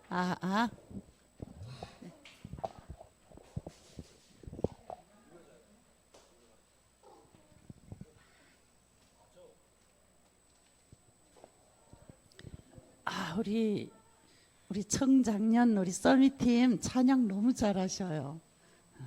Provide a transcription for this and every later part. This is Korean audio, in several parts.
아, 아. 우리 청장년 우리 썰미팀 찬양 너무 잘하셔요.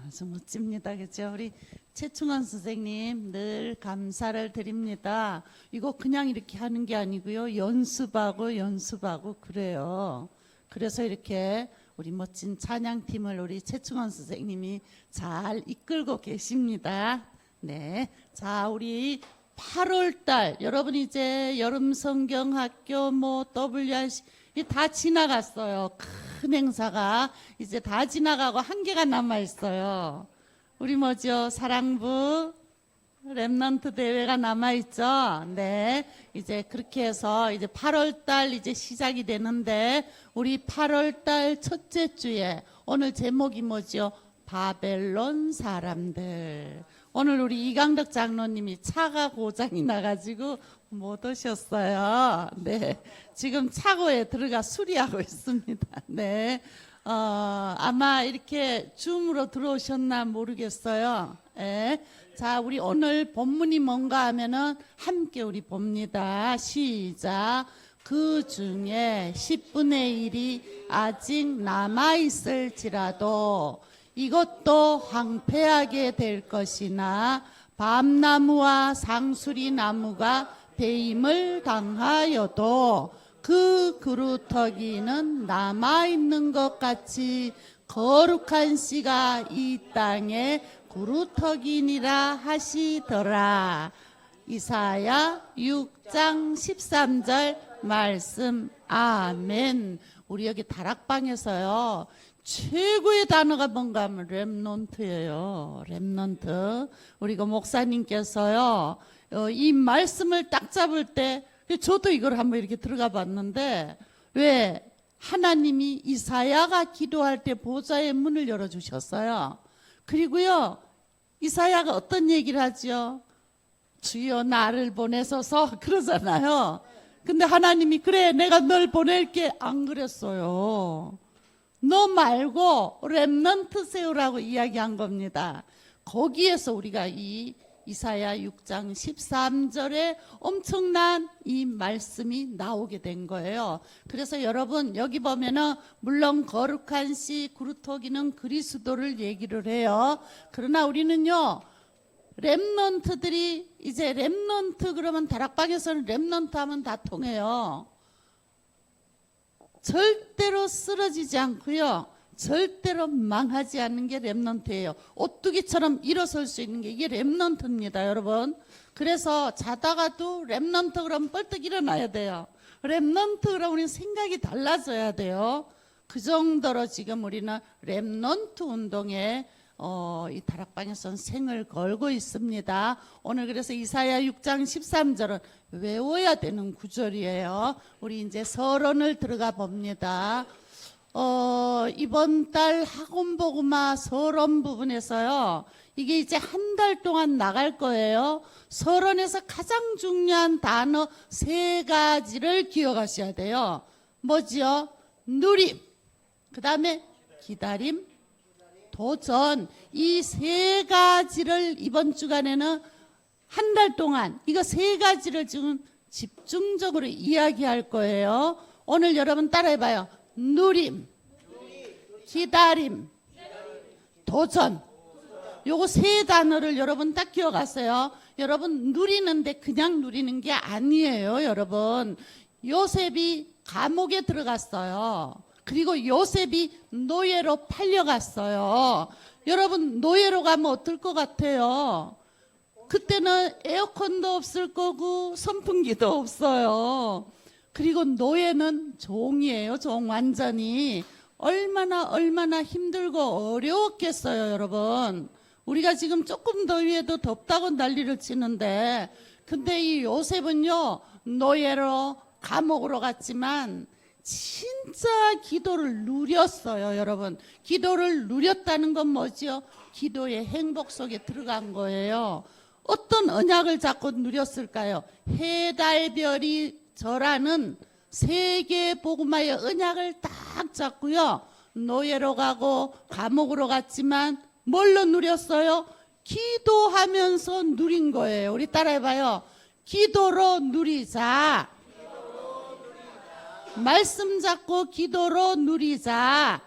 아주 멋집니다. 그죠? 우리 최충원 선생님 늘 감사를 드립니다. 이거 그냥 이렇게 하는 게 아니고요. 연습하고 그래요. 그래서 이렇게 우리 멋진 찬양팀을 우리 최충원 선생님이 잘 이끌고 계십니다. 네. 자, 우리 8월 달 여러분 이제 여름 성경학교 뭐 WRC 다 지나갔어요. 큰 행사가 이제 다 지나가고 한 개가 남아 있어요. 우리 뭐죠? 사랑부 랩넌트 대회가 남아 있죠. 네. 이제 그렇게 해서 이제 8월 달 이제 시작이 되는데 우리 8월 달 첫째 주에 오늘 제목이 뭐죠? 바벨론 사람들. 오늘 우리 이강덕 장로님이 차가 고장이 나가지고 못 오셨어요. 네. 지금 차고에 들어가 수리하고 있습니다. 네. 아마 이렇게 줌으로 들어오셨나 모르겠어요. 네. 자, 우리 오늘 본문이 뭔가 하면은 함께 우리 봅니다. 시작. 그 중에 10분의 1이 아직 남아있을지라도 이것도 황폐하게 될 것이나 밤나무와 상수리 나무가 배임을 당하여도 그 그루터기는 남아있는 것 같이 거룩한 씨가 이 땅에 그루터기니라 하시더라. 이사야 6장 13절 말씀. 아멘. 우리 여기 다락방에서요 최고의 단어가 뭔가 하면 렘넌트예요. 렘넌트. 우리가 목사님께서요 이 말씀을 딱 잡을 때 저도 이걸 한번 이렇게 들어가 봤는데 왜 하나님이 이사야가 기도할 때 보좌의 문을 열어주셨어요. 그리고요 이사야가 어떤 얘기를 하죠? 주여 나를 보내소서 그러잖아요. 근데 하나님이 그래 내가 널 보낼게 안 그랬어요. 너 말고 렘넌트 세우라고 이야기한 겁니다. 거기에서 우리가 이 이사야 6장 13절에 엄청난 이 말씀이 나오게 된 거예요. 그래서 여러분 여기 보면은 물론 거룩한 씨 그루터기는 그리스도를 얘기를 해요. 그러나 우리는요 렘넌트들이 이제 렘넌트 그러면 다락방에서는 렘넌트 하면 다 통해요. 절대로 쓰러지지 않고요. 절대로 망하지 않는 게 렘넌트예요. 오뚜기처럼 일어설 수 있는 게 이게 렘넌트입니다, 여러분. 그래서 자다가도 렘넌트 그러면 뻘떡 일어나야 돼요. 렘넌트 그러면 우리 생각이 달라져야 돼요. 그 정도로 지금 우리는 렘넌트 운동에 이 다락방에서는 생을 걸고 있습니다. 오늘 그래서 이사야 6장 13절은 외워야 되는 구절이에요. 우리 이제 서론을 들어가 봅니다. 이번 달 학원복음화 서론 부분에서요. 이게 이제 한 달 동안 나갈 거예요. 서론에서 가장 중요한 단어 3가지를 기억하셔야 돼요. 뭐지요? 누림, 그 다음에 기다림, 도전. 이 3가지를 이번 주간에는 한 달 동안 이거 3가지를 지금 집중적으로 이야기할 거예요. 오늘 여러분 따라해봐요. 누림, 기다림, 도전. 요거 3단어를 여러분 딱 기억하세요. 여러분 누리는데 그냥 누리는 게 아니에요. 여러분 요셉이 감옥에 들어갔어요. 그리고 요셉이 노예로 팔려갔어요. 여러분 노예로 가면 어떨 것 같아요? 그때는 에어컨도 없을 거고 선풍기도 없어요. 그리고 노예는 종이에요. 종 완전히. 얼마나 힘들고 어려웠겠어요, 여러분. 우리가 지금 조금 더위에도 덥다고 난리를 치는데 근데 이 요셉은요 노예로 감옥으로 갔지만 진짜 기도를 누렸어요, 여러분. 기도를 누렸다는 건 뭐죠? 기도의 행복 속에 들어간 거예요. 어떤 언약을 잡고 누렸을까요? 해, 달, 별이 절하는 세계 복음화의 언약을 딱 꽉 잡고요. 노예로 가고 감옥으로 갔지만 뭘로 누렸어요? 기도하면서 누린 거예요. 우리 따라해봐요. 기도로 누리자. 말씀 잡고 기도로 누리자.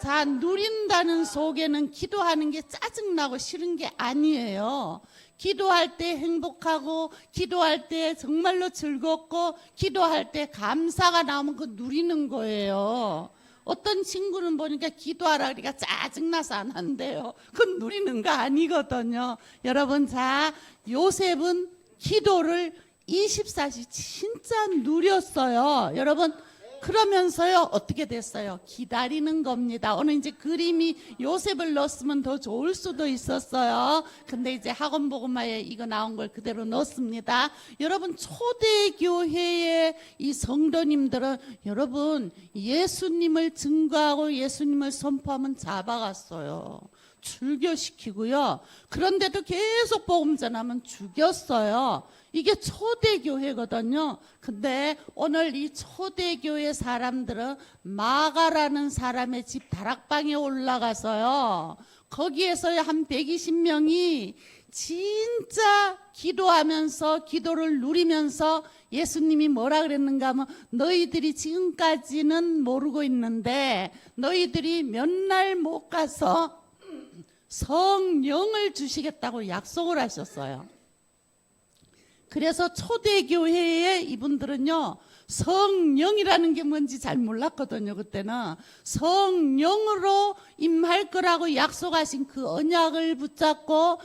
자, 누린다는 속에는 기도하는 게 짜증나고 싫은 게 아니에요. 기도할 때 행복하고, 기도할 때 정말로 즐겁고, 기도할 때 감사가 나오면 그 누리는 거예요. 어떤 친구는 보니까 기도하라 그러니까 짜증나서 안 한대요. 그건 누리는 거 아니거든요. 여러분, 자, 요셉은 기도를 24시 진짜 누렸어요. 여러분, 그러면서요, 어떻게 됐어요? 기다리는 겁니다. 오늘 이제 그림이 요셉을 넣었으면 더 좋을 수도 있었어요. 근데 이제 학원복음화에 이거 나온 걸 그대로 넣었습니다. 여러분, 초대교회의 이 성도님들은 여러분, 예수님을 증거하고 예수님을 선포하면 잡아갔어요. 출교시키고요. 그런데도 계속 복음 전하면 죽였어요. 이게 초대교회거든요. 근데 오늘 이 초대교회 사람들은 마가라는 사람의 집 다락방에 올라가서요. 거기에서 한 120명이 진짜 기도하면서 기도를 누리면서 예수님이 뭐라 그랬는가 하면 너희들이 지금까지는 모르고 있는데 너희들이 몇 날 못 가서 성령을 주시겠다고 약속을 하셨어요. 그래서 초대교회에 이분들은요, 성령이라는 게 뭔지 잘 몰랐거든요. 그때는 성령으로 임할 거라고 약속하신 그 언약을 붙잡고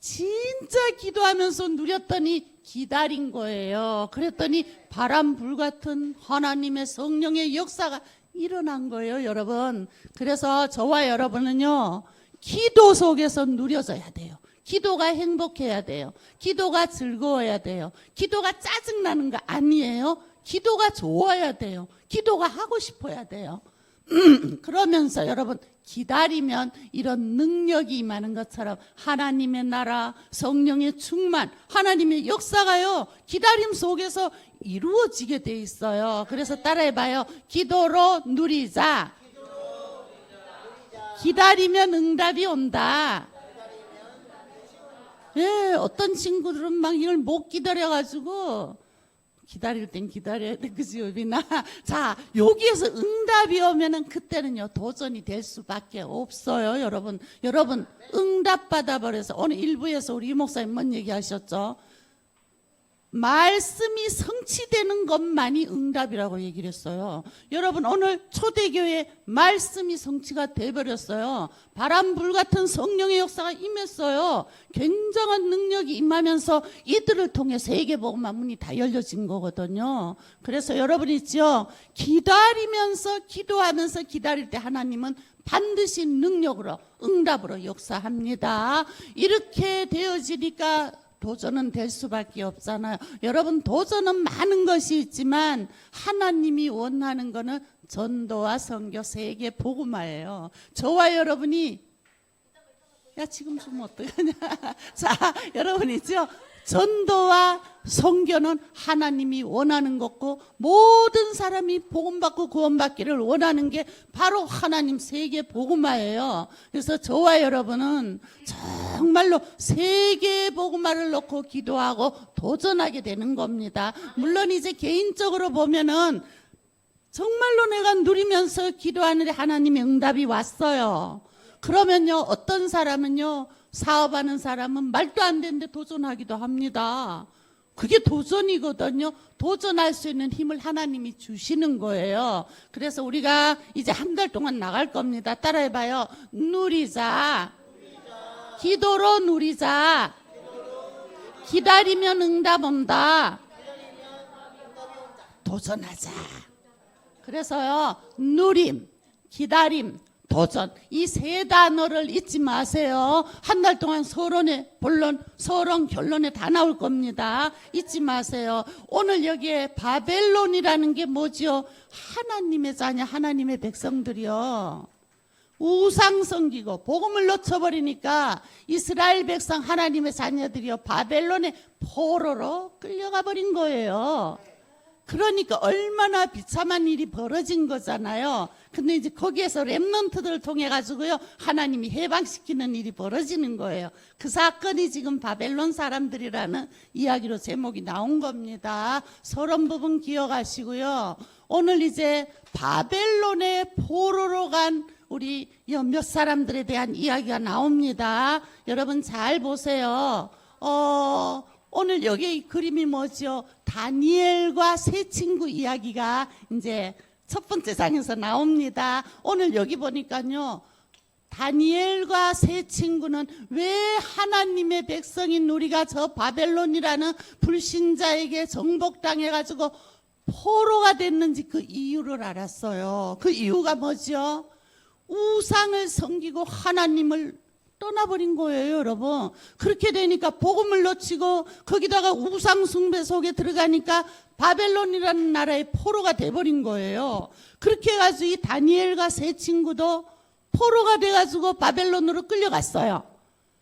진짜 기도하면서 누렸더니 기다린 거예요. 그랬더니 바람 불같은 하나님의 성령의 역사가 일어난 거예요, 여러분. 그래서 저와 여러분은요, 기도 속에서 누려져야 돼요. 기도가 행복해야 돼요. 기도가 즐거워야 돼요. 기도가 짜증나는 거 아니에요. 기도가 좋아야 돼요. 기도가 하고 싶어야 돼요. 그러면서 여러분, 기다리면 이런 능력이 임하는 것처럼 하나님의 나라, 성령의 충만, 하나님의 역사가요, 기다림 속에서 이루어지게 돼 있어요. 그래서 따라해봐요. 기도로 누리자. 기다리면 응답이 온다. 예, 어떤 친구들은 막 이걸 못 기다려가지고 기다릴 땐 기다려야 돼, 그지, 여빈아? 자, 여기에서 응답이 오면은 그때는요, 도전이 될 수밖에 없어요, 여러분. 여러분, 응답 받아버려서 오늘 1부에서 우리 이 목사님 뭔 얘기 하셨죠? 말씀이 성취되는 것만이 응답이라고 얘기를 했어요. 여러분, 오늘 초대교회 말씀이 성취가 돼버렸어요. 바람불 같은 성령의 역사가 임했어요. 굉장한 능력이 임하면서 이들을 통해 세계복음화 문이 다 열려진 거거든요. 그래서 여러분 있죠, 기다리면서 기도하면서 기다릴 때 하나님은 반드시 능력으로 응답으로 역사합니다. 이렇게 되어지니까 도전은 될 수밖에 없잖아요. 여러분, 도전은 많은 것이 있지만 하나님이 원하는 거는 전도와 선교, 세계 복음화예요. 저와 여러분이 야 지금 좀 어떡하냐. 자, 여러분이죠, 전도와 선교는 하나님이 원하는 것고 모든 사람이 복음받고 구원받기를 원하는 게 바로 하나님 세계 복음화예요. 그래서 저와 여러분은 정말로 세계 복음화를 놓고 기도하고 도전하게 되는 겁니다. 물론 이제 개인적으로 보면은 정말로 내가 누리면서 기도하는데 하나님의 응답이 왔어요. 그러면요, 어떤 사람은요, 사업하는 사람은 말도 안 되는데 도전하기도 합니다. 그게 도전이거든요. 도전할 수 있는 힘을 하나님이 주시는 거예요. 그래서 우리가 이제 한 달 동안 나갈 겁니다. 따라해봐요. 누리자. 기도로 누리자. 기다리면 응답 온다. 도전하자. 그래서요, 누림, 기다림, 도전, 이 세 단어를 잊지 마세요. 한 달 동안 서론에 본론, 서론, 결론에 다 나올 겁니다. 잊지 마세요. 오늘 여기에 바벨론이라는 게 뭐죠? 하나님의 자녀, 하나님의 백성들이요, 우상 섬기고 복음을 놓쳐버리니까 이스라엘 백성, 하나님의 자녀들이요, 바벨론의 포로로 끌려가 버린 거예요. 그러니까 얼마나 비참한 일이 벌어진 거잖아요. 근데 이제 거기에서 렘넌트들을 통해 가지고요, 하나님이 해방시키는 일이 벌어지는 거예요. 그 사건이 지금 바벨론 사람들이라는 이야기로 제목이 나온 겁니다. 서론 부분 기억하시고요. 오늘 이제 바벨론의 포로로 간 우리 몇 사람들에 대한 이야기가 나옵니다. 여러분 잘 보세요. 오늘 여기 이 그림이 뭐죠? 다니엘과 세 친구 이야기가 이제 첫 번째 장에서 나옵니다. 오늘 여기 보니까요, 다니엘과 세 친구는 왜 하나님의 백성인 우리가 저 바벨론이라는 불신자에게 정복당해가지고 포로가 됐는지 그 이유를 알았어요. 그 이유가 뭐죠? 우상을 섬기고 하나님을 떠나버린 거예요, 여러분. 그렇게 되니까 복음을 놓치고 거기다가 우상 숭배 속에 들어가니까 바벨론이라는 나라의 포로가 돼버린 거예요. 그렇게 해가지고 이 다니엘과 세 친구도 포로가 돼가지고 바벨론으로 끌려갔어요.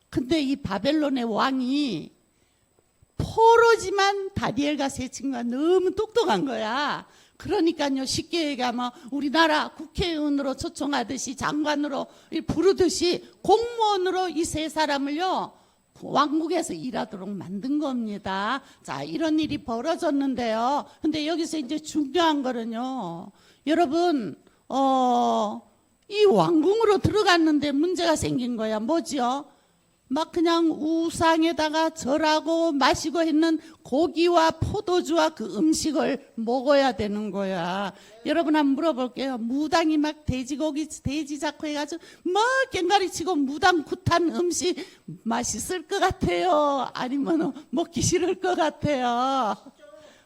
근데 이 바벨론의 왕이 포로지만 다니엘과 세 친구가 너무 똑똑한 거야. 그러니까요, 쉽게 얘기하면 우리나라 국회의원으로 초청하듯이 장관으로 부르듯이 공무원으로 이 세 사람을요, 왕국에서 일하도록 만든 겁니다. 자, 이런 일이 벌어졌는데요. 근데 여기서 이제 중요한 거는요, 여러분, 이 왕궁으로 들어갔는데 문제가 생긴 거야. 뭐죠? 막 그냥 우상에다가 절하고 마시고 했는 고기와 포도주와 그 음식을 먹어야 되는 거야. 여러분 한번 물어볼게요. 무당이 막 돼지고기, 돼지 잡고 해가지고 막 꽹가리 치고 무당 굿한 음식 맛있을 것 같아요? 아니면 먹기 싫을 것 같아요?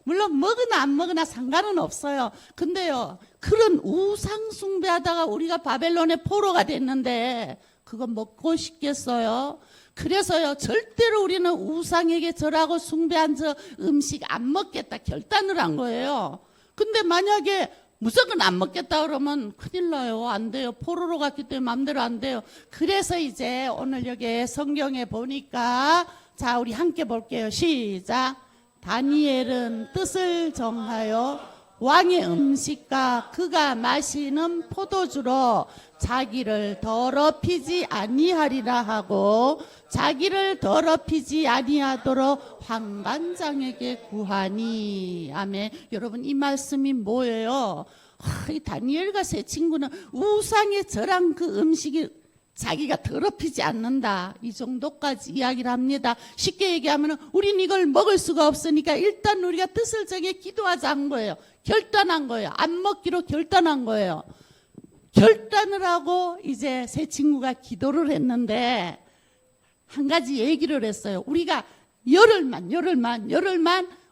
물론 먹으나 안 먹으나 상관은 없어요. 근데요, 그런 우상 숭배하다가 우리가 바벨론의 포로가 됐는데 그거 먹고 싶겠어요? 그래서요, 절대로 우리는 우상에게 절하고 숭배한 저 음식 안 먹겠다 결단을 한 거예요. 근데 만약에 무조건 안 먹겠다 그러면 큰일 나요. 안 돼요. 포로로 갔기 때문에 마음대로 안 돼요. 그래서 이제 오늘 여기 성경에 보니까, 자, 우리 함께 볼게요. 시작. 다니엘은 뜻을 정하여 왕의 음식과 그가 마시는 포도주로 자기를 더럽히지 아니하리라 하고 자기를 더럽히지 아니하도록 환관장에게 구하니. 아멘. 여러분, 이 말씀이 뭐예요? 이 다니엘과 세 친구는 우상에 절한 그 음식이 자기가 더럽히지 않는다, 이 정도까지 이야기를 합니다. 쉽게 얘기하면 우린 이걸 먹을 수가 없으니까 일단 우리가 뜻을 정해 기도하자 한 거예요. 결단한 거예요. 안 먹기로 결단한 거예요. 결단을 하고 이제 세 친구가 기도를 했는데 한 가지 얘기를 했어요. 우리가 열흘만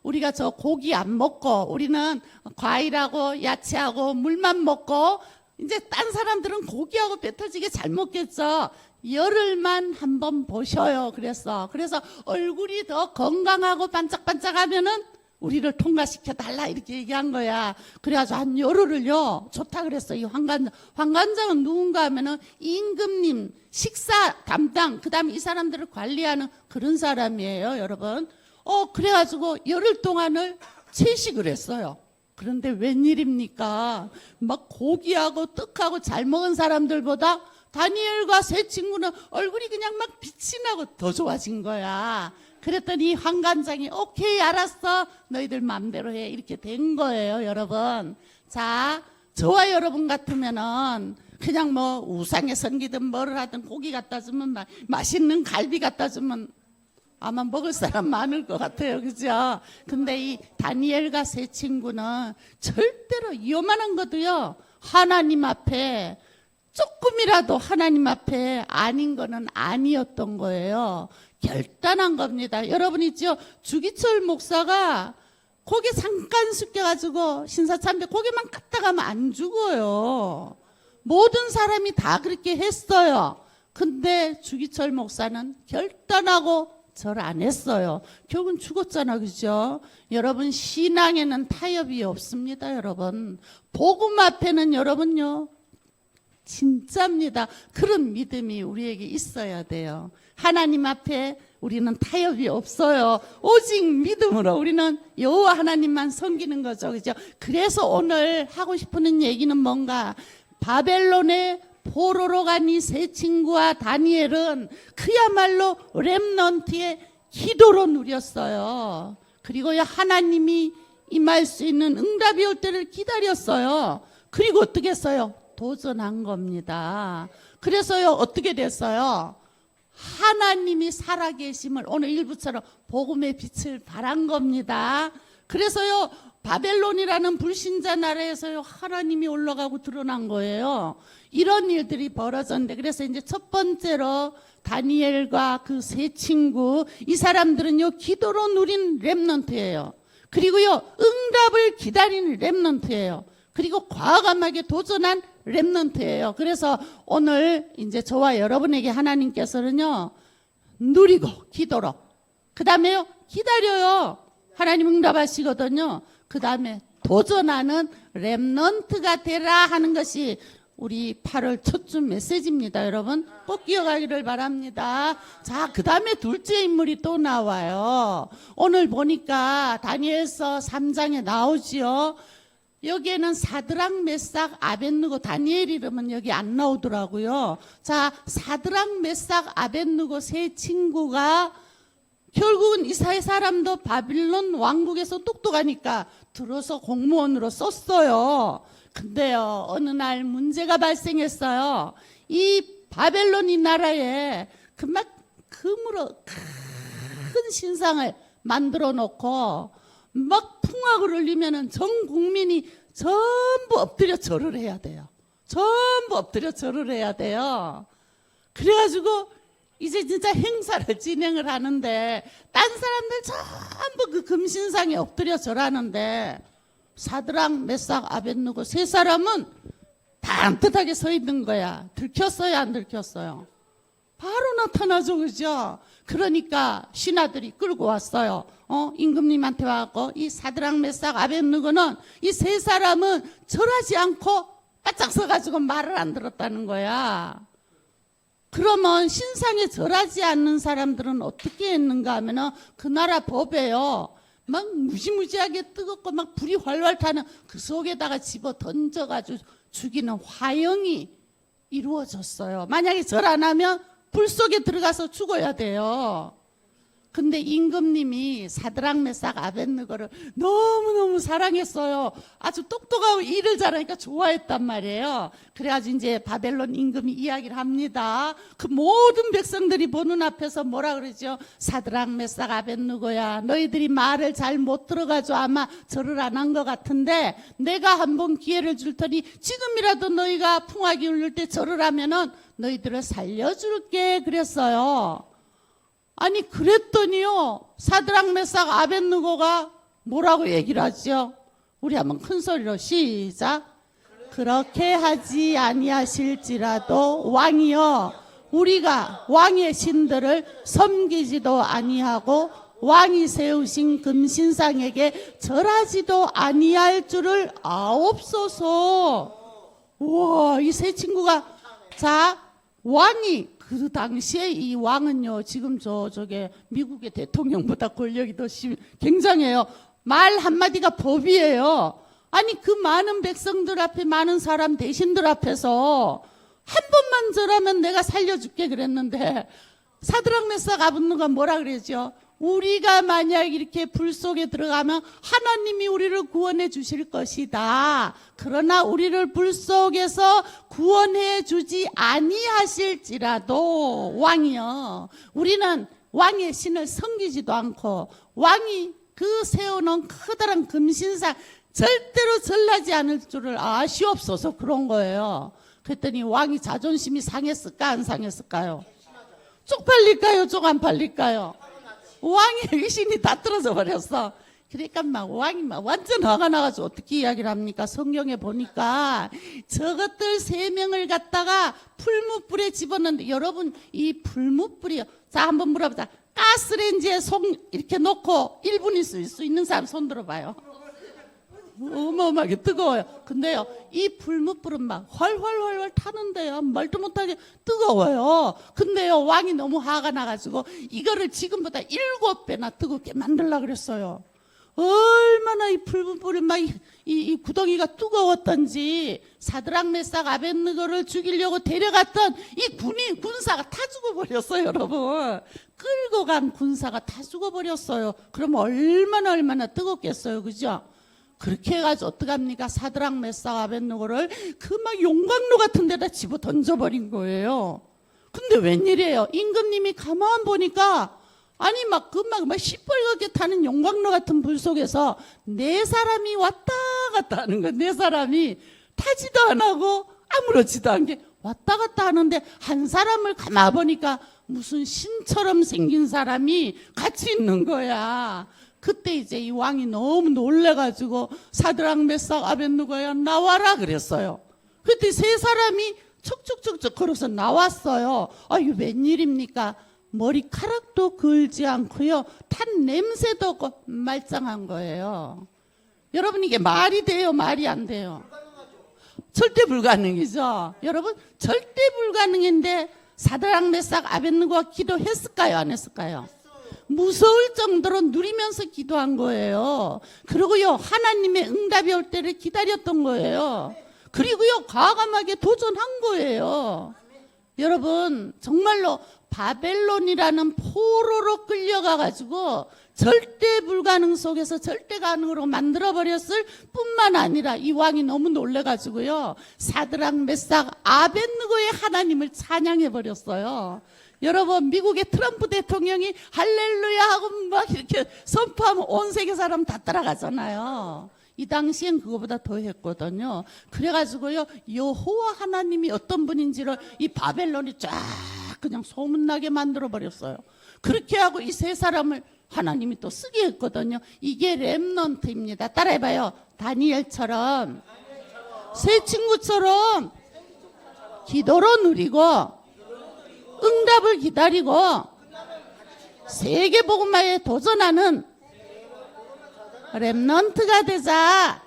우리가 저 고기 안 먹고 우리는 과일하고 야채하고 물만 먹고, 이제 딴 사람들은 고기하고 배 터지게 잘 먹겠죠. 열흘만 한번 보셔요. 그래서 얼굴이 더 건강하고 반짝반짝하면은 우리를 통과시켜 달라, 이렇게 얘기한 거야. 그래가지고 한 열흘을요, 좋다 그랬어. 이 환관장은 누군가 하면은 임금님 식사 담당, 그 다음에 이 사람들을 관리하는 그런 사람이에요, 여러분. 그래가지고 열흘 동안을 채식을 했어요. 그런데 웬일입니까? 막 고기하고 떡하고 잘 먹은 사람들보다 다니엘과 세 친구는 얼굴이 그냥 막 빛이 나고 더 좋아진 거야. 그랬더니 환관장이 오케이, 알았어, 너희들 마음대로 해, 이렇게 된 거예요, 여러분. 자, 저와 여러분 같으면은 그냥 뭐 우상에 섬기든 뭐를 하든 고기 갖다 주면 맛있는 갈비 갖다 주면 아마 먹을 사람 많을 것 같아요. 그죠? 근데 이 다니엘과 세 친구는 절대로 요만한 것도요, 하나님 앞에 조금이라도 하나님 앞에 아닌 거는 아니었던 거예요. 결단한 겁니다. 여러분 있죠? 주기철 목사가 고개 잠깐 숙여가지고 신사참배 고개만 갖다 가면 안 죽어요. 모든 사람이 다 그렇게 했어요. 근데 주기철 목사는 결단하고 절 안 했어요. 결국은 죽었잖아, 그죠? 여러분, 신앙에는 타협이 없습니다, 여러분. 복음 앞에는 여러분요, 진짜입니다. 그런 믿음이 우리에게 있어야 돼요. 하나님 앞에 우리는 타협이 없어요. 오직 믿음으로 우리는 여호와 하나님만 섬기는 거죠. 그죠? 그래서 오늘 하고 싶은 얘기는 뭔가, 바벨론의 포로로 간 이 세 친구와 다니엘은 그야말로 렘넌트의 기도로 누렸어요. 그리고요, 하나님이 임할 수 있는 응답이 올 때를 기다렸어요. 그리고 어떻게 했어요? 도전한 겁니다. 그래서요, 어떻게 됐어요? 하나님이 살아계심을 오늘 일부처럼 복음의 빛을 발한 겁니다. 그래서요, 바벨론이라는 불신자 나라에서요, 하나님이 올라가고 드러난 거예요. 이런 일들이 벌어졌는데, 그래서 이제 첫 번째로 다니엘과 그 세 친구, 이 사람들은요, 기도로 누린 렘넌트예요. 그리고요, 응답을 기다리는 렘넌트예요. 그리고 과감하게 도전한 렘넌트예요. 그래서 오늘 이제 저와 여러분에게 하나님께서는요, 누리고 기도로, 그 다음에요, 기다려요. 하나님 응답하시거든요. 그 다음에 도전하는 렘넌트가 되라 하는 것이 우리 8월 첫 주 메시지입니다. 여러분 꼭 기억하기를 바랍니다. 자, 그 다음에 둘째 인물이 또 나와요. 오늘 보니까 다니엘서 3장에 나오지요. 여기에는 사드락, 메삭, 아벳느고, 다니엘 이름은 여기 안 나오더라고요. 자, 사드락, 메삭, 아벳느고 세 친구가 결국은 이 세 사람도 바빌론 왕국에서 똑똑하니까 들어서 공무원으로 썼어요. 근데요, 어느 날 문제가 발생했어요. 이 바벨론 이 나라에 그막 금으로 큰 신상을 만들어 놓고 막 풍악을 울리면은 전 국민이 전부 엎드려 절을 해야 돼요. 전부 엎드려 절을 해야 돼요. 그래가지고 이제 진짜 행사를 진행을 하는데 딴 사람들 전부 그 금신상에 엎드려 절하는데 사드락, 메삭, 아벳느고 세 사람은 단뜻하게 서 있는 거야. 들켰어요, 안 들켰어요? 바로 나타나죠, 그죠? 그러니까 신하들이 끌고 왔어요. 임금님한테 와갖고 이 사드락, 메삭, 아벳느고는 이 세 사람은 절하지 않고 바짝 서가지고 말을 안 들었다는 거야. 그러면 신상에 절하지 않는 사람들은 어떻게 했는가 하면은 그 나라 법에요, 막 무지무지하게 뜨겁고 막 불이 활활 타는 그 속에다가 집어 던져가지고 죽이는 화형이 이루어졌어요. 만약에 절 안 하면 불 속에 들어가서 죽어야 돼요. 근데 임금님이 사드락, 메삭, 아벳느고를 너무너무 사랑했어요. 아주 똑똑하고 일을 잘하니까 좋아했단 말이에요. 그래가지고 이제 바벨론 임금이 이야기를 합니다. 그 모든 백성들이 보는 앞에서 뭐라 그러죠? 사드락, 메삭, 아벳느고야, 너희들이 말을 잘 못 들어가지고 아마 절을 안 한 것 같은데 내가 한번 기회를 줄 테니 지금이라도 너희가 풍악이 울릴 때 절을 하면은 너희들을 살려줄게 그랬어요. 아니 그랬더니요, 사드락, 메삭, 아벳느고가 뭐라고 얘기를 하죠? 우리 한번 큰 소리로 시작. 그렇게 하지 아니하실지라도 왕이여, 우리가 왕의 신들을 섬기지도 아니하고 왕이 세우신 금신상에게 절하지도 아니할 줄을 아옵소서. 우와, 이 세 친구가, 자, 왕이, 그 당시에 이 왕은요, 지금 저게 미국의 대통령보다 권력이 더 굉장해요. 말 한마디가 법이에요. 아니 그 많은 백성들 앞에, 많은 사람 대신들 앞에서 한 번만 절하면 내가 살려줄게 그랬는데 사드락, 메삭, 아벳느고가 뭐라 그러죠? 우리가 만약 이렇게 불 속에 들어가면 하나님이 우리를 구원해 주실 것이다. 그러나 우리를 불 속에서 구원해 주지 아니하실지라도 왕이여, 우리는 왕의 신을 섬기지도 않고 왕이 그 세워놓은 커다란 금신상 절대로 절하지 않을 줄을 아시옵소서 그런 거예요. 그랬더니 왕이 자존심이 상했을까 안 상했을까요? 쪽팔릴까요? 쪽 안 팔릴까요? 왕의 의신이 다 떨어져 버렸어. 그러니까 막 왕이 막 완전 화가 나가지고 어떻게 이야기를 합니까? 성경에 보니까 저것들 3명을 갖다가 풀무불에 집었는데, 여러분 이 풀무불이요, 자 한번 물어보자. 가스레인지에 손 이렇게 놓고 1분 있을 수 있는 사람 손 들어봐요. 어마어마하게 뜨거워요. 근데요, 이 불뭇불은 막 활활활활 타는데요, 말도 못하게 뜨거워요. 근데요, 왕이 너무 화가 나가지고 이거를 지금보다 7배나 뜨겁게 만들려고 그랬어요. 얼마나 이 불뭇불이 막 이 구덩이가 뜨거웠던지 사드락 메삭 아벳느고를 죽이려고 데려갔던 이 군사가 다 죽어버렸어요, 여러분. 끌고 간 군사가 다 죽어버렸어요. 그럼 얼마나 뜨겁겠어요, 그죠? 그렇게 해가지고 어떡합니까? 사드락 메삭 아벳느고를 그 막 용광로 같은 데다 집어 던져버린 거예요. 근데 웬일이에요? 임금님이 가만 보니까 아니 막 시뻘겋게 타는 용광로 같은 불 속에서 4사람이 왔다 갔다 하는 거예요. 4사람이 타지도 안 하고 아무렇지도 않게 왔다 갔다 하는데 한 사람을 가만 보니까 무슨 신처럼 생긴 사람이 같이 있는 거야. 그때 이제 이 왕이 너무 놀래가지고 사드락 메삭 아벳느고야 나와라 그랬어요. 그때 3사람이 척척척척 걸어서 나왔어요. 이거 웬일입니까? 머리카락도 걸지 않고요, 탄 냄새도 없고 말짱한 거예요. 여러분, 이게 말이 돼요, 말이 안 돼요? 절대 불가능이죠. 여러분, 절대 불가능인데 사드락 메삭 아벳느고가 기도했을까요, 안 했을까요? 무서울 정도로 누리면서 기도한 거예요. 그리고요, 하나님의 응답이 올 때를 기다렸던 거예요. 그리고요, 과감하게 도전한 거예요. 여러분, 정말로 바벨론이라는 포로로 끌려가가지고 절대 불가능 속에서 절대 가능으로 만들어버렸을 뿐만 아니라 이 왕이 너무 놀래가지고요, 사드락 메삭 아벳느고의 하나님을 찬양해버렸어요. 여러분, 미국의 트럼프 대통령이 할렐루야 하고 막 이렇게 선포하면 온 세계 사람 다 따라가잖아요. 이 당시엔 그거보다 더 했거든요. 그래가지고요, 여호와 하나님이 어떤 분인지를 이 바벨론이 쫙 그냥 소문나게 만들어버렸어요. 그렇게 하고 이 3사람을 하나님이 또 쓰게 했거든요. 이게 렘넌트입니다. 따라해봐요. 다니엘처럼, 새 친구처럼 기도로 누리고 응답을 기다리고 세계복음화에 도전하는 렘넌트가 되자.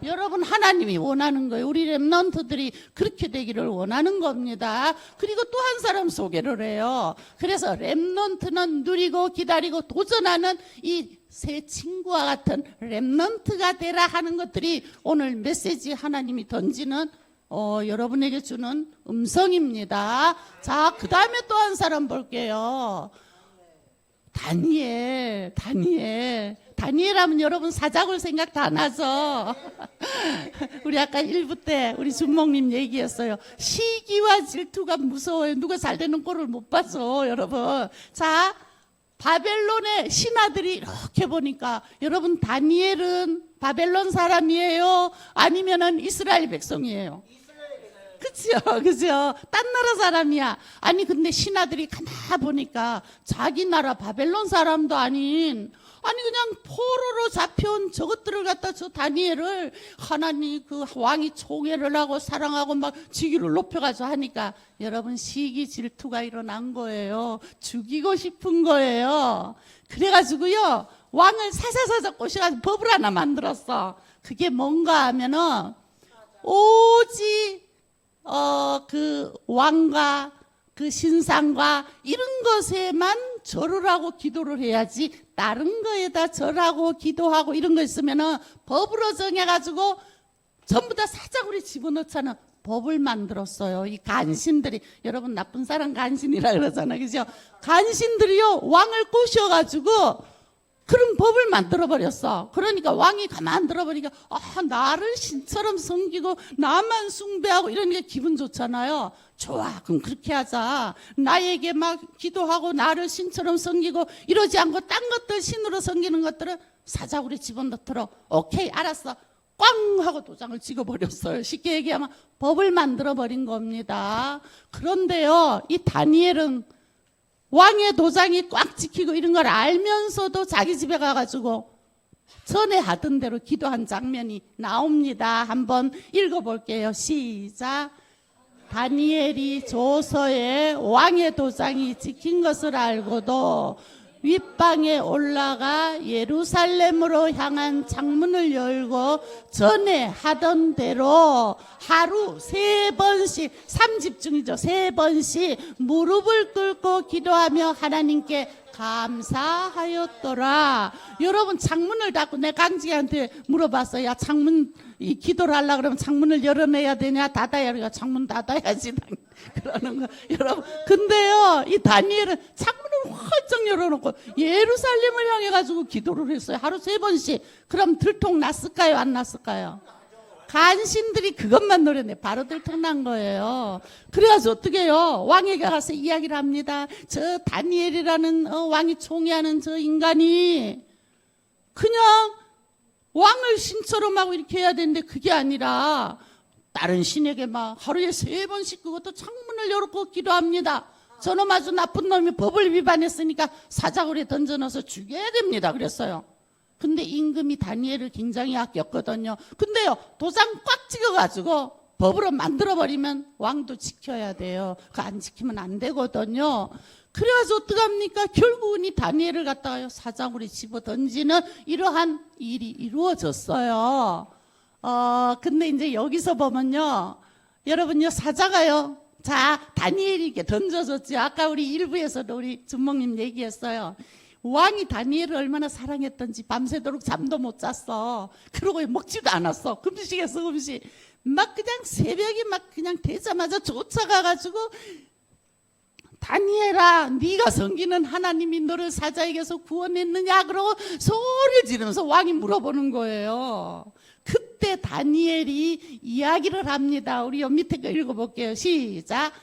여러분, 하나님이 원하는 거예요. 우리 렘넌트들이 그렇게 되기를 원하는 겁니다. 그리고 또 한 사람 소개를 해요. 그래서 렘넌트는 누리고 기다리고 도전하는 이 새 친구와 같은 렘넌트가 되라 하는 것들이 오늘 메시지 하나님이 던지는 여러분에게 주는 음성입니다. 자, 그 다음에 또 한 사람 볼게요. 다니엘 하면 여러분 사자굴 생각 다 나죠? 우리 아까 1부 때 우리 준목님 얘기했어요. 시기와 질투가 무서워요. 누가 잘 되는 꼴을 못 봐서, 여러분. 자, 바벨론의 신하들이 이렇게 보니까, 여러분, 다니엘은 바벨론 사람이에요? 아니면은 이스라엘 백성이에요? 그죠? 딴 나라 사람이야. 아니, 근데 신하들이 가만 보니까 자기 나라 바벨론 사람도 아닌, 아니 그냥 포로로 잡혀온 저것들을 갖다 저 다니엘을 하나님 그 왕이 총애를 하고 사랑하고 막 직위를 높여가지고 하니까 여러분, 시기 질투가 일어난 거예요. 죽이고 싶은 거예요. 그래가지고요, 왕을 사사사사 꼬셔가지고 법을 하나 만들었어. 그게 뭔가 하면은 오직 그 왕과 그 신상과 이런 것에만 절을 하고 기도를 해야지, 다른 거에다 절하고 기도하고 이런 거 있으면은 법으로 정해가지고 전부 다 사자굴에 집어넣자는 법을 만들었어요. 이 간신들이, 여러분 나쁜 사람 간신이라 그러잖아요, 그죠? 간신들이요, 왕을 꼬셔가지고 그런 법을 만들어버렸어. 그러니까 왕이 가만 들어보니까 나를 신처럼 섬기고 나만 숭배하고 이러니까 기분 좋잖아요. 좋아, 그럼 그렇게 하자. 나에게 막 기도하고 나를 신처럼 섬기고 이러지 않고 딴 것들 신으로 섬기는 것들은 사자굴에 집어넣도록. 오케이, 알았어. 꽝 하고 도장을 찍어버렸어요. 쉽게 얘기하면 법을 만들어버린 겁니다. 그런데요, 이 다니엘은 왕의 도장이 꽉 찍히고 이런 걸 알면서도 자기 집에 가가지고 전에 하던 대로 기도한 장면이 나옵니다. 한번 읽어볼게요. 시작. 다니엘이 조서에 왕의 도장이 찍힌 것을 알고도 윗방에 올라가 예루살렘으로 향한 창문을 열고 전에 하던 대로 하루 3번씩 3집중이죠. 3번씩 무릎을 꿇고 기도하며 하나님께 감사하였더라. 여러분 창문을 닫고 내 강지한테 물어봤어요. 야 창문 이 기도를 하려고 그러면 창문을 열어내야 되냐 닫아야 되냐. 창문 닫아야지 그러는 거. 여러분 근데요 이 다니엘은 창문을 활짝 열어놓고 예루살렘을 향해 가지고 기도를 했어요. 하루 3번씩. 그럼 들통 났을까요 안 났을까요? 간신들이 그것만 노렸네. 바로 들통난 거예요. 그래가지고 어떻게 해요? 왕에게 가서 이야기를 합니다. 저 다니엘이라는 왕이 총애하는 저 인간이 그냥 왕을 신처럼 하고 이렇게 해야 되는데 그게 아니라 다른 신에게 막 하루에 3번씩 그것도 창문을 열고 기도합니다. 저놈 아주 나쁜 놈이 법을 위반했으니까 사자굴에 던져넣어서 죽여야 됩니다. 그랬어요. 근데 임금이 다니엘을 굉장히 아꼈거든요. 근데요 도장 꽉 찍어가지고 법으로 만들어버리면 왕도 지켜야 돼요. 그거 안 지키면 안 되거든요. 그래가지고 어떡합니까? 결국은 이 다니엘을 갖다가요 사자굴에 집어 던지는 이러한 일이 이루어졌어요. 근데 이제 여기서 보면요 여러분요 사자가요 자 다니엘이 이렇게 던져졌지. 아까 우리 일부에서도 우리 준목님 얘기했어요. 왕이 다니엘을 얼마나 사랑했던지 밤새도록 잠도 못 잤어. 그러고 먹지도 않았어. 금식했어 금식. 막 그냥 새벽에 막 그냥 되자마자 쫓아가가지고 다니엘아 네가 섬기는 하나님이 너를 사자에게서 구원했느냐 그러고 소리를 지르면서 왕이 물어보는 거예요. 그때 다니엘이 이야기를 합니다. 우리 옆 밑에 거 읽어볼게요. 시작.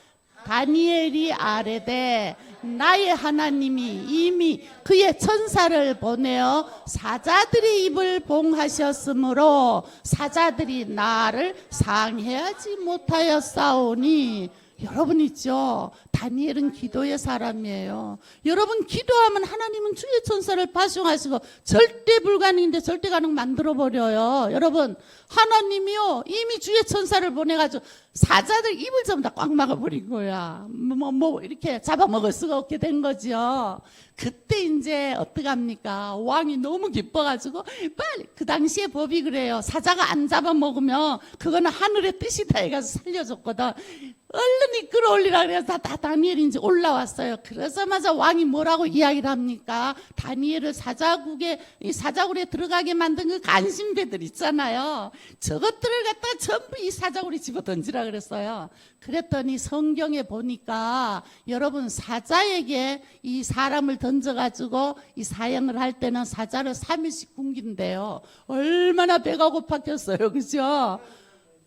다니엘이 아뢰되 나의 하나님이 이미 그의 천사를 보내어 사자들의 입을 봉하셨으므로 사자들이 나를 상해하지 못하였사오니. 여러분 있죠. 다니엘은 기도의 사람이에요. 여러분 기도하면 하나님은 주의 천사를 파송하시고 절대 불가능인데 절대 가능 만들어버려요. 여러분 하나님이요 이미 주의 천사를 보내가지고 사자들 입을 전부 다 꽉 막아버린 거야. 뭐 이렇게 잡아먹을 수가 없게 된 거죠. 그때 이제 어떡합니까? 왕이 너무 기뻐가지고 빨리 그 당시에 법이 그래요. 사자가 안 잡아먹으면 그거는 하늘의 뜻이다 해가지고 살려줬거든. 얼른 끌어올리라 그래서 다 다니엘이 이제 올라왔어요. 그러자마자 왕이 뭐라고 이야기를 합니까? 다니엘을 사자굴에 들어가게 만든 그 간신배들 있잖아요. 저것들을 갖다가 전부 이 사자굴에 집어 던지라 그랬어요. 그랬더니 성경에 보니까 여러분 사자에게 이 사람을 던져가지고 이 사형을 할 때는 사자를 3일씩 굶긴대요. 얼마나 배가 고팠겠어요. 그죠?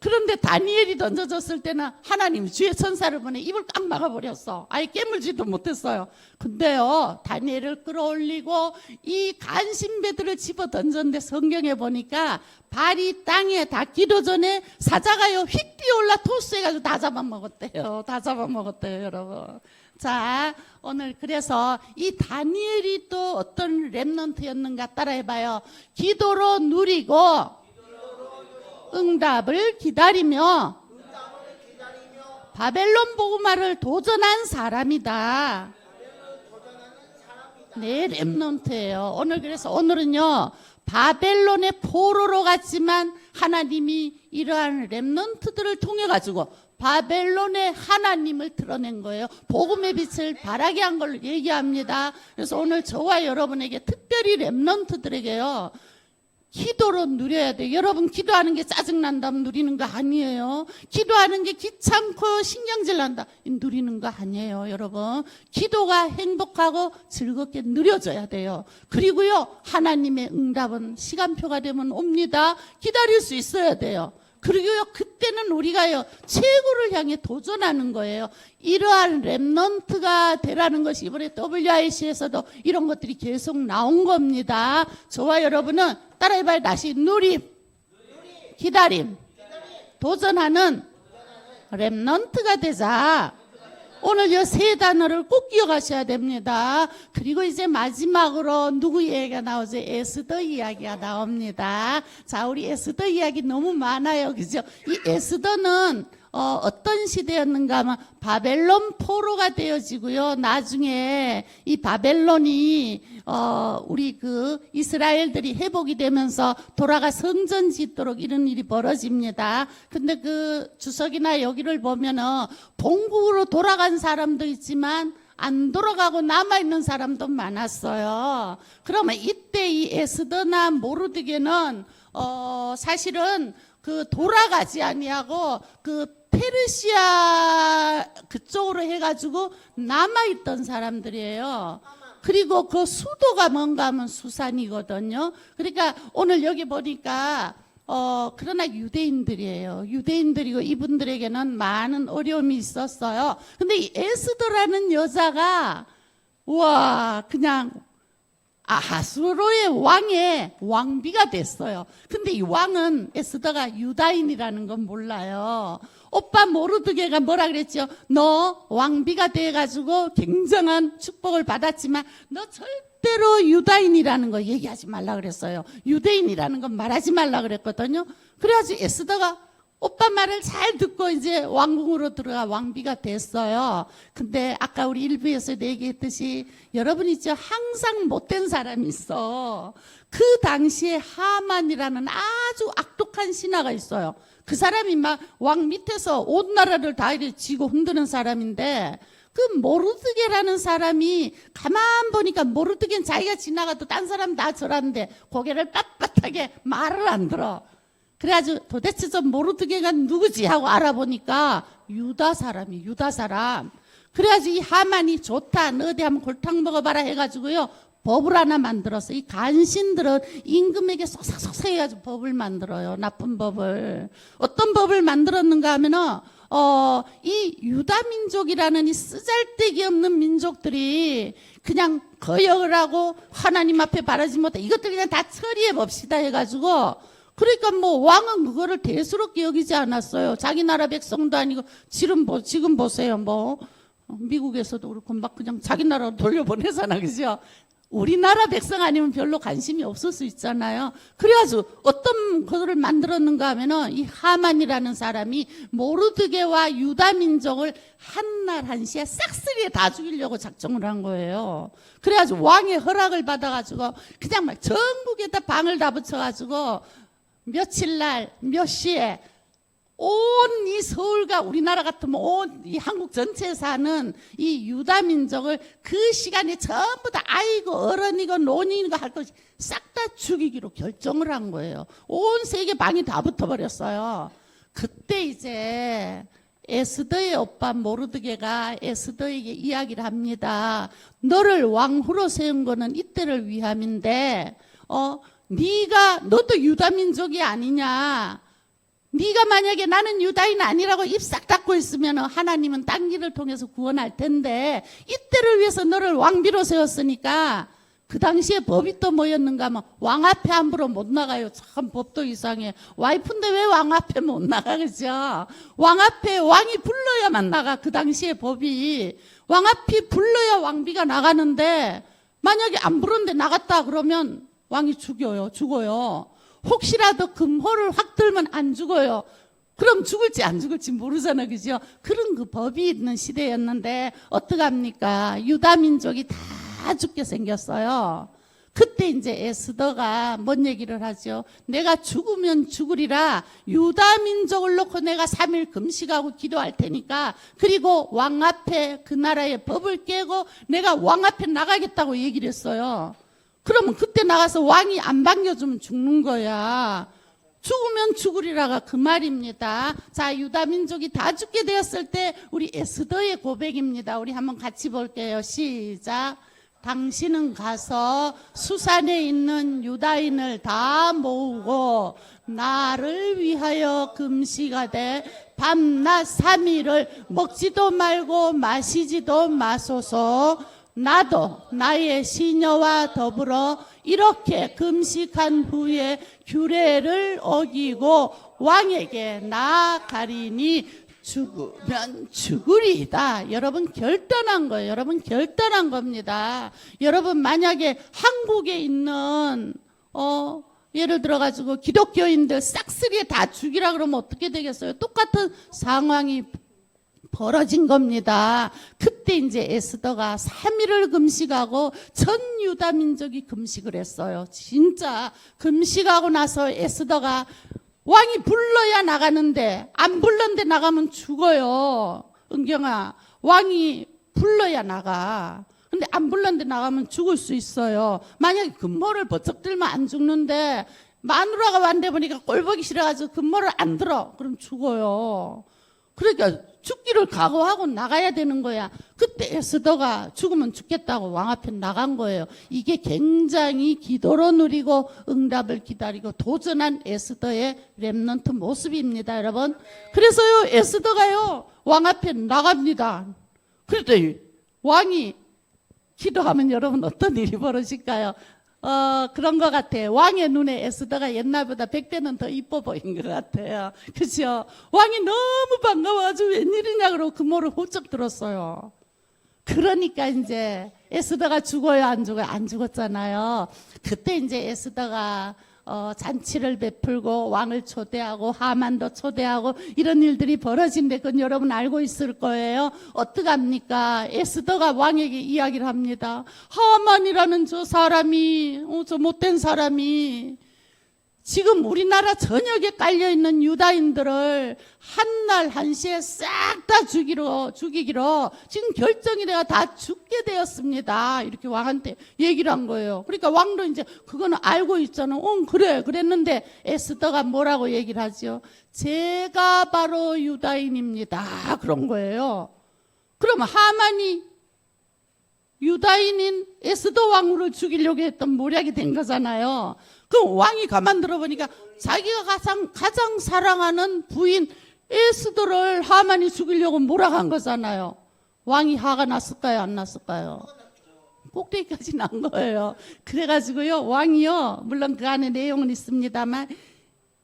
그런데 다니엘이 던져졌을 때는 하나님 주의 천사를 보내 입을 꽉 막아버렸어. 아예 깨물지도 못했어요. 근데요 다니엘을 끌어올리고 이 간신배들을 집어 던졌는데 성경에 보니까 발이 땅에 닿기도 전에 사자가요 휙 뛰어올라 토스해가지고 다 잡아먹었대요. 다 잡아먹었대요 여러분. 자 오늘 그래서 이 다니엘이 또 어떤 렘넌트였는가 따라해봐요. 기도로 누리고 응답을 기다리며 바벨론 복음화를 도전한 사람이다. 네, 렘넌트예요. 오늘은요 바벨론의 포로로 갔지만 하나님이 이러한 렘넌트들을 통해 가지고 바벨론의 하나님을 드러낸 거예요. 복음의 빛을 바라게 한 걸 얘기합니다. 그래서 오늘 저와 여러분에게 특별히 렘넌트들에게요 기도로 누려야 돼요. 여러분 기도하는 게 짜증난다면 누리는 거 아니에요. 기도하는 게 귀찮고 신경질 난다 누리는 거 아니에요. 여러분 기도가 행복하고 즐겁게 누려져야 돼요. 그리고요 하나님의 응답은 시간표가 되면 옵니다. 기다릴 수 있어야 돼요. 그리고요 그때는 우리가요 최고를 향해 도전하는 거예요. 이러한 렘넌트가 되라는 것이 이번에 WIC에서도 이런 것들이 계속 나온 겁니다. 저와 여러분은 따라해봐요. 다시 누림, 기다림, 도전하는 렘넌트가 되자. 오늘 이 세 단어를 꼭 기억하셔야 됩니다. 그리고 이제 마지막으로 누구 얘기가 나오죠? 에스더 이야기가 나옵니다. 자, 우리 에스더 이야기 너무 많아요. 그죠? 이 에스더는 어떤 시대였는가 하면 바벨론 포로가 되어지고요. 나중에 이 바벨론이 우리 그 이스라엘들이 회복이 되면서 돌아가 성전 짓도록 이런 일이 벌어집니다. 근데 그 주석이나 여기를 보면은 본국으로 돌아간 사람도 있지만 안 돌아가고 남아있는 사람도 많았어요. 그러면 이때 이 에스더나 모르드게는 사실은 그 돌아가지 아니하고 그 페르시아 그쪽으로 해가지고 남아있던 사람들이에요. 그리고 그 수도가 뭔가 하면 수산이거든요. 그러니까 오늘 여기 보니까 그러나 유대인들이에요. 유대인들이고 이분들에게는 많은 어려움이 있었어요. 근데 이 에스더라는 여자가 와 그냥 아하수로의 왕의 왕비가 됐어요. 근데 이 왕은 에스더가 유다인이라는 건 몰라요. 오빠 모르드게가 뭐라 그랬죠? 너 왕비가 돼가지고 굉장한 축복을 받았지만 너 절대로 유다인이라는 거 얘기하지 말라 그랬어요. 유대인이라는 건 말하지 말라 그랬거든요. 그래가지고 에스더가 오빠 말을 잘 듣고 이제 왕궁으로 들어가 왕비가 됐어요. 근데 아까 우리 일부에서 얘기했듯이 여러분 있죠? 항상 못된 사람이 있어. 그 당시에 하만이라는 아주 악독한 신하가 있어요. 그 사람이 막 왕 밑에서 온 나라를 다 이렇게 쥐고 흔드는 사람인데 그 모르드게라는 사람이 가만 보니까 모르드게는 자기가 지나가도 딴 사람 다 저라는데 고개를 빳빳하게 말을 안 들어. 그래가지고 도대체 저 모르드게가 누구지 하고 알아보니까 유다 사람이 유다 사람. 그래가지고 이 하만이 좋다 너 어디 한번 골탕 먹어봐라 해가지고요 법을 하나 만들었어. 이 간신들은 임금에게 쏙싹쏙 해가지고 법을 만들어요. 나쁜 법을. 어떤 법을 만들었는가 하면은 이 유다 민족이라는 이 쓰잘데기 없는 민족들이 그냥 거역을 하고 하나님 앞에 바라지 못해 이것들 그냥 다 처리해 봅시다 해가지고 그러니까 뭐 왕은 그거를 대수롭게 여기지 않았어요. 자기 나라 백성도 아니고 지금 보세요. 뭐 미국에서도 그렇고 막 그냥 자기 나라로 돌려보내잖아. 그죠? 우리나라 백성 아니면 별로 관심이 없을 수 있잖아요. 그래가지고 어떤 것을 만들었는가 하면은 이 하만이라는 사람이 모르드게와 유다 민족을 한날 한시에 싹쓸이에 다 죽이려고 작정을 한 거예요. 그래가지고 왕의 허락을 받아가지고 그냥 막 전국에다 방을 다 붙여가지고 며칠 날 몇 시에 온 이 서울과 우리나라 같으면 온 이 한국 전체에 사는 이 유다 민족을 그 시간에 전부 다 아이고 어른이고 노인이고 할 것이 싹 다 죽이기로 결정을 한 거예요. 온 세계 방이 다 붙어버렸어요. 그때 이제 에스더의 오빠 모르드게가 에스더에게 이야기를 합니다. 너를 왕후로 세운 거는 이때를 위함인데 너도 유다 민족이 아니냐. 네가 만약에 나는 유다인 아니라고 입 싹 닫고 있으면 하나님은 딴 길을 통해서 구원할 텐데 이때를 위해서 너를 왕비로 세웠으니까 그 당시에 법이 또 뭐였는가 하면 왕 앞에 함부로 못 나가요. 참 법도 이상해. 와이프인데 왜 왕 앞에 못 나가 그죠? 왕 앞에 왕이 불러야만 나가. 그 당시에 법이 왕 앞이 불러야 왕비가 나가는데 만약에 안 부르는데 나갔다 그러면 왕이 죽어요. 혹시라도 금호를 확 들면 안 죽어요. 그럼 죽을지 안 죽을지 모르잖아. 그죠? 그런 그 법이 있는 시대였는데 어떡합니까? 유다 민족이 다 죽게 생겼어요. 그때 이제 에스더가 뭔 얘기를 하죠? 내가 죽으면 죽으리라. 유다 민족을 놓고 내가 3일 금식하고 기도할 테니까 그리고 왕 앞에 그 나라의 법을 깨고 내가 왕 앞에 나가겠다고 얘기를 했어요. 그러면 그때 나가서 왕이 안 반겨주면 죽는 거야. 죽으면 죽으리라가 그 말입니다. 자, 유다 민족이 다 죽게 되었을 때 우리 에스더의 고백입니다. 우리 한번 같이 볼게요. 시작. 당신은 가서 수산에 있는 유다인을 다 모으고 나를 위하여 금식하되 밤낮 3일을 먹지도 말고 마시지도 마소서. 나도 나의 시녀와 더불어 이렇게 금식한 후에 규례를 어기고 왕에게 나아가리니 죽으면 죽으리이다. 여러분 결단한 거예요. 여러분 결단한 겁니다. 여러분 만약에 한국에 있는 예를 들어가지고 기독교인들 싹쓸이에 다 죽이라 그러면 어떻게 되겠어요? 똑같은 상황이 벌어진 겁니다. 그때 이제 에스더가 3일을 금식하고 전 유다 민족이 금식을 했어요. 진짜 금식하고 나서 에스더가 왕이 불러야 나가는데 안 불렀는데 나가면 죽어요. 은경아, 왕이 불러야 나가. 근데 안 불렀는데 나가면 죽을 수 있어요. 만약에 금모를 버쩍 들면 안 죽는데 마누라가 왔는데 보니까 꼴보기 싫어가지고 금모를 안 들어. 그럼 죽어요. 그러니까 죽기를 각오하고 나가야 되는 거야. 그때 에스더가 죽으면 죽겠다고 왕 앞에 나간 거예요. 이게 굉장히 기도로 누리고 응답을 기다리고 도전한 에스더의 렘넌트 모습입니다, 여러분. 그래서요, 에스더가요, 왕 앞에 나갑니다. 그랬더니 왕이 기도하면 여러분 어떤 일이 벌어질까요? 그런 것 같아요. 왕의 눈에 에스더가 옛날보다 100배는 더 이뻐 보인 것 같아요. 그죠? 왕이 너무 반가워가지고 웬일이냐 그러고 금모를 훌쩍 들었어요. 그러니까 이제 에스더가 죽어요, 안 죽어요? 안 죽었잖아요. 그때 이제 에스더가 잔치를 베풀고 왕을 초대하고 하만도 초대하고 이런 일들이 벌어진데 그건 여러분 알고 있을 거예요. 어떡합니까? 에스더가 왕에게 이야기를 합니다. 하만이라는 저 사람이 저 못된 사람이 지금 우리나라 전역에 깔려있는 유다인들을 한날 한시에 싹 다 죽이기로 지금 결정이 돼가 다 죽게 되었습니다. 이렇게 왕한테 얘기를 한 거예요. 그러니까 왕도 이제 그거는 알고 있잖아. 그래 그랬는데 에스더가 뭐라고 얘기를 하죠? 제가 바로 유다인입니다. 그런 거예요. 그럼 하만이 유다인인 에스더 왕후를 죽이려고 했던 모략이 된 거잖아요. 그럼 왕이 가만 들어보니까 자기가 가장 사랑하는 부인 에스더를 하만이 죽이려고 몰아간 거잖아요. 왕이 화가 났을까요? 안 났을까요? 꼭대기까지 난 거예요. 그래가지고요, 왕이요, 물론 그 안에 내용은 있습니다만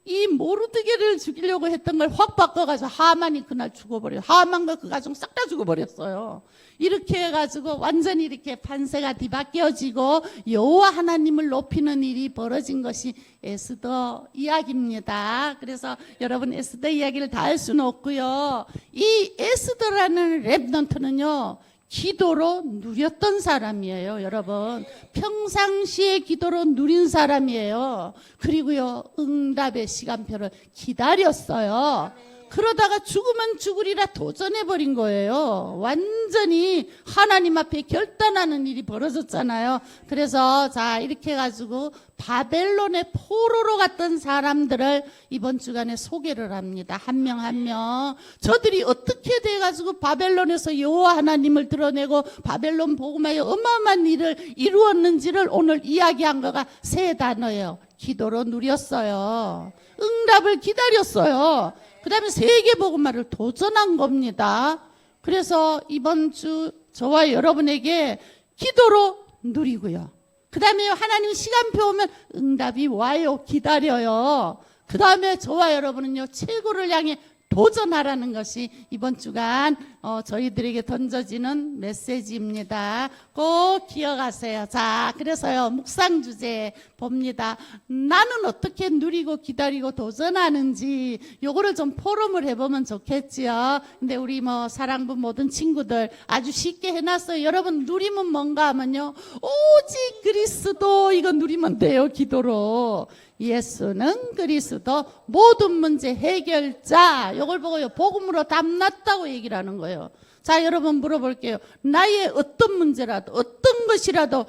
이 모르드게를 죽이려고 했던 걸 확 바꿔가지고 하만이 그날 죽어버려요. 하만과 그 가족 싹 다 죽어버렸어요. 이렇게 해가지고 완전히 이렇게 판세가 뒤바뀌어지고 여호와 하나님을 높이는 일이 벌어진 것이 에스더 이야기입니다. 그래서 여러분 에스더 이야기를 다 할 수는 없고요. 이 에스더라는 렘넌트는요, 기도로 누렸던 사람이에요, 여러분. 평상시에 기도로 누린 사람이에요. 그리고요, 응답의 시간표를 기다렸어요. 그러다가 죽으면 죽으리라 도전해버린 거예요. 완전히 하나님 앞에 결단하는 일이 벌어졌잖아요. 그래서 자, 이렇게 해가지고 바벨론의 포로로 갔던 사람들을 이번 주간에 소개를 합니다. 한 명 한 명. 저들이 어떻게 돼가지고 바벨론에서 여호와 하나님을 드러내고 바벨론 복음화에 어마어마한 일을 이루었는지를 오늘 이야기한 거가 세 단어예요. 기도로 누렸어요. 응답을 기다렸어요. 그 다음에 세계복음화를 도전한 겁니다. 그래서 이번 주 저와 여러분에게 기도로 누리고요. 그 다음에 하나님 시간표 오면 응답이 와요. 기다려요. 그 다음에 저와 여러분은요, 최고를 향해 도전하라는 것이 이번 주간 저희들에게 던져지는 메시지입니다. 꼭 기억하세요. 자, 그래서요, 묵상 주제 봅니다. 나는 어떻게 누리고 기다리고 도전하는지 요거를 좀 포럼을 해보면 좋겠지요. 근데 우리 사랑부 모든 친구들 아주 쉽게 해놨어요. 여러분 누리면 뭔가 하면요, 오직 그리스도 이거 누리면 돼요. 기도로. 예수는 그리스도 모든 문제 해결자. 이걸 보고요, 복음으로 담났다고 얘기를 하는 거예요. 자, 여러분 물어볼게요. 나의 어떤 문제라도 어떤 것이라도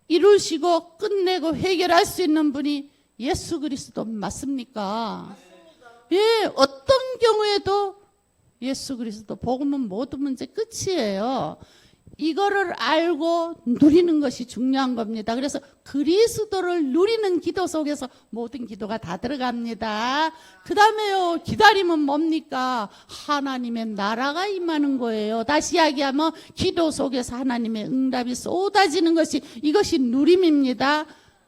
이루시고 끝내고 해결할 수 있는 분이 예수 그리스도 맞습니까? 예, 어떤 경우에도 예수 그리스도 복음은 모든 문제 끝이에요. 이거를 알고 누리는 것이 중요한 겁니다. 그래서 그리스도를 누리는 기도 속에서 모든 기도가 다 들어갑니다. 그 다음에요, 기다림은 뭡니까? 하나님의 나라가 임하는 거예요. 다시 이야기하면 기도 속에서 하나님의 응답이 쏟아지는 것이, 이것이 누림입니다.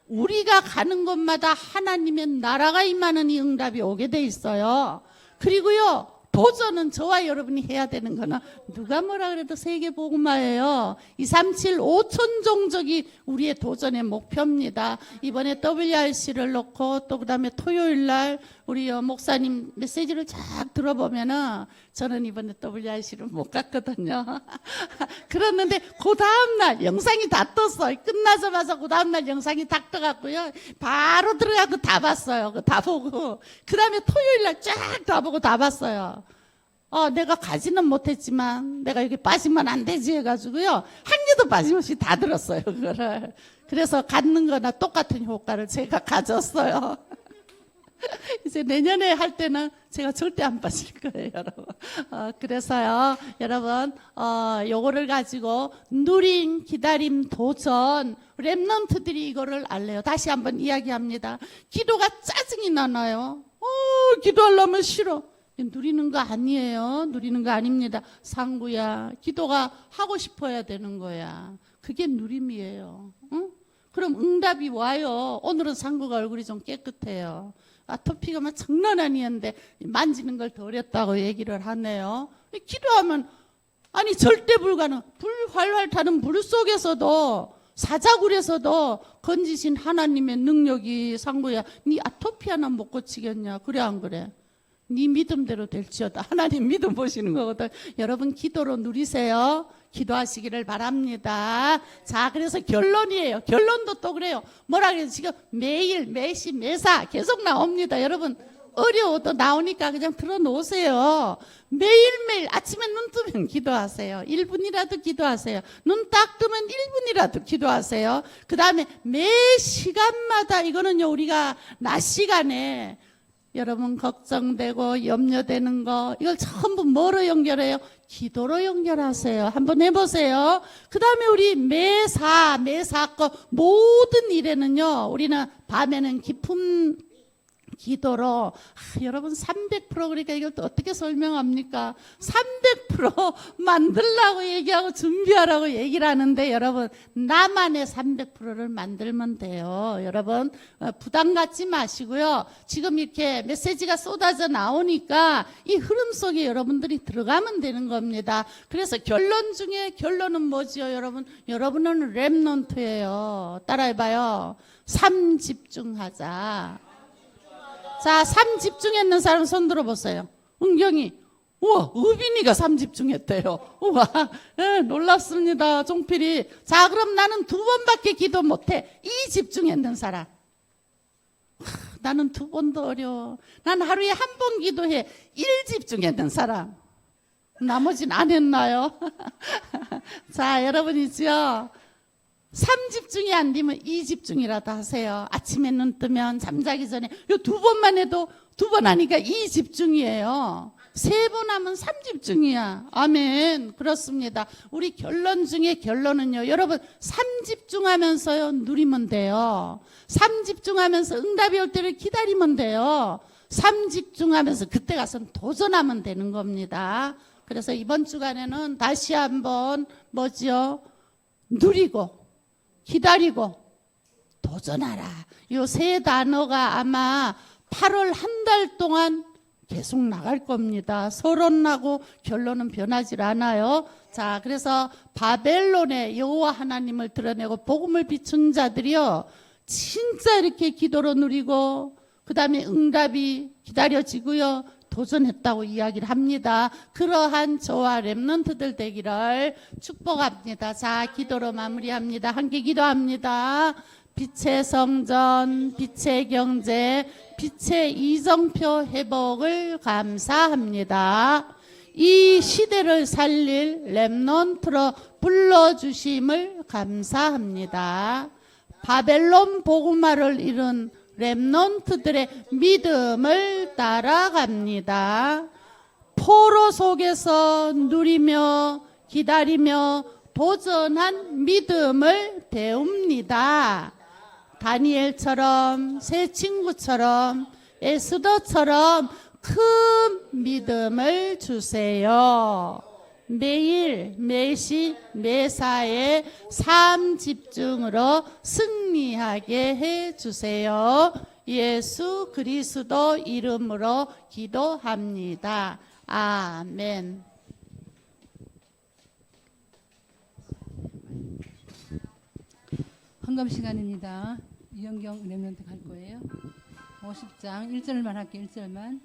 우리가 가는 곳마다 하나님의 나라가 임하는 이 응답이 오게 돼 있어요. 그리고요, 도전은 저와 여러분이 해야 되는 거는 누가 뭐라 그래도 세계복음화예요. 237 5천 종족이 우리의 도전의 목표입니다. 이번에 WRC를 놓고 또 그다음에 토요일날 우리 목사님 메시지를 쫙 들어보면은 저는 이번에 WRC를 못 갔거든요. 그랬는데 그 다음날 영상이 다 떴어요. 끝나자마자 그 다음날 영상이 다 떠갖고요. 바로 들어가고 다 봤어요. 다 보고 그 다음에 토요일날 쫙 다 보고 다 봤어요. 내가 가지는 못했지만 내가 여기 빠지면 안 되지 해가지고요. 한 개도 빠짐없이 다 들었어요. 그거를. 그래서 갖는 거나 똑같은 효과를 제가 가졌어요. 이제 내년에 할 때는 제가 절대 안 빠질 거예요, 여러분. 그래서요, 여러분, 요거를 가지고 누림, 기다림, 도전, 렘넌트들이 이거를 알래요. 다시 한번 이야기합니다. 기도가 짜증이 나나요? 기도하려면 싫어. 누리는 거 아니에요. 누리는 거 아닙니다. 상구야, 기도가 하고 싶어야 되는 거야. 그게 누림이에요. 응? 그럼 응답이 와요. 오늘은 상구가 얼굴이 좀 깨끗해요. 아토피가 막 장난 아니었는데 만지는 걸 더 어렵다고 얘기를 하네요. 기도하면 아니 절대 불가능. 불 활활 타는 물 속에서도 사자굴에서도 건지신 하나님의 능력이 상구야. 네 아토피 하나 못 고치겠냐? 그래 안 그래? 네 믿음대로 될지어다. 하나님 믿음 보시는 거거든. 여러분 기도로 누리세요. 기도하시기를 바랍니다. 자, 그래서 결론이에요. 결론도 또 그래요. 뭐라 그래요? 지금 매일, 매시, 매사 계속 나옵니다. 여러분 어려워도 나오니까 그냥 틀어놓으세요. 매일매일 아침에 눈 뜨면 기도하세요. 1분이라도 기도하세요. 눈 딱 뜨면 1분이라도 기도하세요. 그 다음에 매 시간마다 이거는요, 우리가 낮 시간에 여러분 걱정되고 염려되는 거 이걸 전부 뭐로 연결해요? 기도로 연결하세요. 한번 해보세요. 그 다음에 우리 매사 거 모든 일에는요, 우리는 밤에는 깊은 기도로 여러분 300% 그러니까 이걸 또 어떻게 설명합니까? 300% 만들라고 얘기하고 준비하라고 얘기를 하는데 여러분 나만의 300%를 만들면 돼요. 여러분 부담 갖지 마시고요. 지금 이렇게 메시지가 쏟아져 나오니까 이 흐름 속에 여러분들이 들어가면 되는 겁니다. 그래서 결론 중에 결론은 뭐지요, 여러분? 여러분은 렘넌트예요. 따라해봐요. 3 집중하자. 자, 3 집중했는 사람 손 들어보세요. 은경이, 우와, 의빈이가 3 집중했대요. 우와, 놀랍습니다. 종필이. 자, 그럼 나는 2번밖에 기도 못해. 2 집중했는 사람. 나는 2번도 어려워. 난 하루에 1번 기도해. 1 집중했는 사람. 나머지는 안 했나요? 자, 여러분이죠? 3 집중이 안 되면 2 집중이라도 하세요. 아침에 눈 뜨면 잠자기 전에 요 2번만 해도 2번 하니까 2 집중이에요. 3번 하면 3 집중이야. 아멘. 그렇습니다. 우리 결론 중에 결론은요, 여러분 3 집중하면서요 누리면 돼요. 3 집중하면서 응답이 올 때를 기다리면 돼요. 3 집중하면서 그때 가서 도전하면 되는 겁니다. 그래서 이번 주간에는 다시 한번 뭐지요? 누리고 기다리고 도전하라. 요 3 단어가 아마 8월 한 달 동안 계속 나갈 겁니다. 서론하고 결론은 변하지 않아요. 자, 그래서 바벨론의 여호와 하나님을 드러내고 복음을 비춘 자들이요, 진짜 이렇게 기도로 누리고 그 다음에 응답이 기다려지고요, 도전했다고 이야기를 합니다. 그러한 저와 렘넌트들 되기를 축복합니다. 자, 기도로 마무리합니다. 함께 기도합니다. 빛의 성전, 빛의 경제, 빛의 이정표 회복을 감사합니다. 이 시대를 살릴 렘넌트로 불러주심을 감사합니다. 바벨론 복음화를 이룬 렘넌트들의 믿음을 따라갑니다. 포로 속에서 누리며 기다리며 도전한 믿음을 배웁니다. 다니엘처럼, 새 친구처럼, 에스더처럼 큰 믿음을 주세요. 매일, 매시, 매사에 삶 집중으로 승리하게 해주세요. 예수 그리스도 이름으로 기도합니다. 아멘. 헌금 시간입니다. 유영경 랩런트 갈 거예요. 50장 1절만 할게요. 1절만.